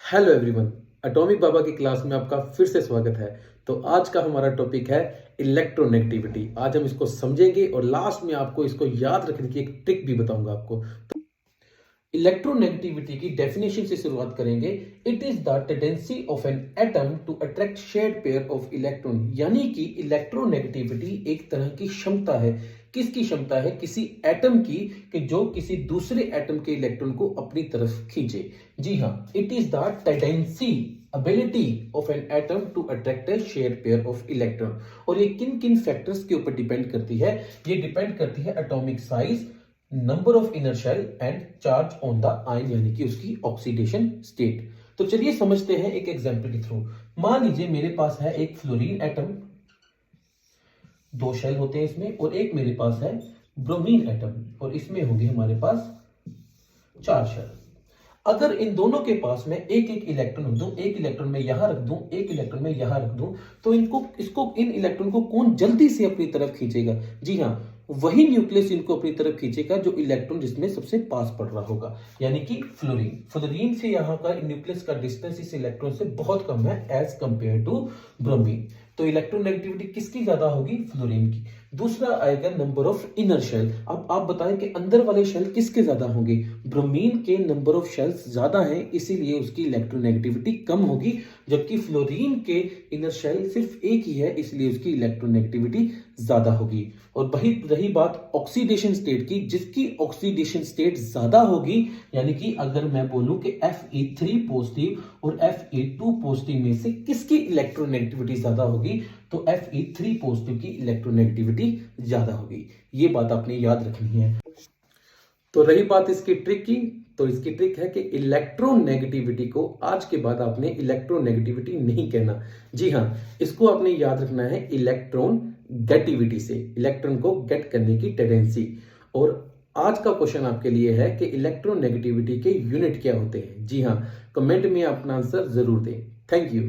Hello everyone, atomic बाबा की class में आपका फिर से स्वागत है। तो आज का हमारा टॉपिक है इलेक्ट्रोनेगेटिविटी। आज हम इसको समझेंगे और लास्ट में आपको इसको याद रखने की एक ट्रिक भी बताऊंगा आपको। इलेक्ट्रोनेगेटिविटी की डेफिनेशन से शुरुआत करेंगे। It is the tendency of an atom to attract shared pair of electron. यानी कि इलेक्ट्रोनेगेटिविटी एक तरह की क्षमता है। किसकी क्षमता है? किसी एटम की, कि जो किसी दूसरे एटम के इलेक्ट्रॉन को अपनी तरफ खींचे। जी हाँ, it is the tendency ability of an atom to attract a shared pair of electron। और ये किन किन फैक्टर्स के ऊपर डिपेंड करती है? ये डिपेंड करती है atomic size, number of inner shell and charge on the ion, यानी कि उसकी ऑक्सीडेशन स्टेट। तो चलिए समझते हैं एक एग्जांपल के थ्रू। मान लीजिए मेरे पास है एक फ्लोरीन एटम, दो शेल होते हैं इसमें, और एक मेरे पास है ब्रोमीन एटम और इसमें होंगे हमारे पास चार शेल। अगर इन दोनों के पास में एक एक इलेक्ट्रॉन रख दूं, एक इलेक्ट्रॉन में यहां रख दूं, एक इलेक्ट्रॉन में यहां रख दूं, तो इन इलेक्ट्रॉन को कौन जल्दी से अपनी तरफ खींचेगा? जी हां, वही न्यूक्लियस इनको अपनी तरफ खींचेगा जो इलेक्ट्रॉन जिसमें सबसे पास पड़ रहा होगा, यानी कि फ्लोरीन। फ्लोरीन से यहां का न्यूक्लियस का डिस्टेंस इस इलेक्ट्रॉन से बहुत कम है एज कंपेयर टू ब्रोमीन। तो इलेक्ट्रोनेगेटिविटी किसकी ज्यादा होगी? फ्लोरीन की। दूसरा आएगा नंबर ऑफ इनर शेल। अब आप बताएं कि अंदर वाले शेल किसके ज्यादा होंगे? ब्रोमीन के नंबर ऑफ शेल्स ज्यादा हैं, इसीलिए उसकी इलेक्ट्रोनेगेटिविटी कम होगी, जबकि फ्लोरीन के इनर शेल सिर्फ एक ही है, इसलिए उसकी इलेक्ट्रोनेगेटिविटी ज्यादा होगी। और वही रही बात ऑक्सीडेशन स्टेट की, जिसकी ऑक्सीडेशन स्टेट ज्यादा होगी, यानी कि अगर मैं बोलूं कि Fe3 पॉजिटिव और Fe2 पॉजिटिव में से किसकी इलेक्ट्रोनेगेटिविटी ज्यादा होगी, तो Fe3 पॉजिटिव की इलेक्ट्रोनेगेटिविटी ज्यादा होगी। ये बात आपने याद रखनी है। तो रही बात इसकी ट्रिक की, तो इसकी ट्रिक है कि इलेक्ट्रोनेगेटिविटी को आज के बाद आपने इलेक्ट्रोनेगेटिविटी नहीं कहना। जी हाँ, इसको आपने याद रखना है इलेक्ट्रॉन गेटिविटी से, इलेक्ट्रॉन को गेट करने की टेंडेंसी। और आज का क्वेश्चन आपके लिए है कि इलेक्ट्रोनेगेटिविटी के यूनिट क्या होते हैं। जी हाँ, कमेंट में अपना आंसर जरूर दें। Thank you.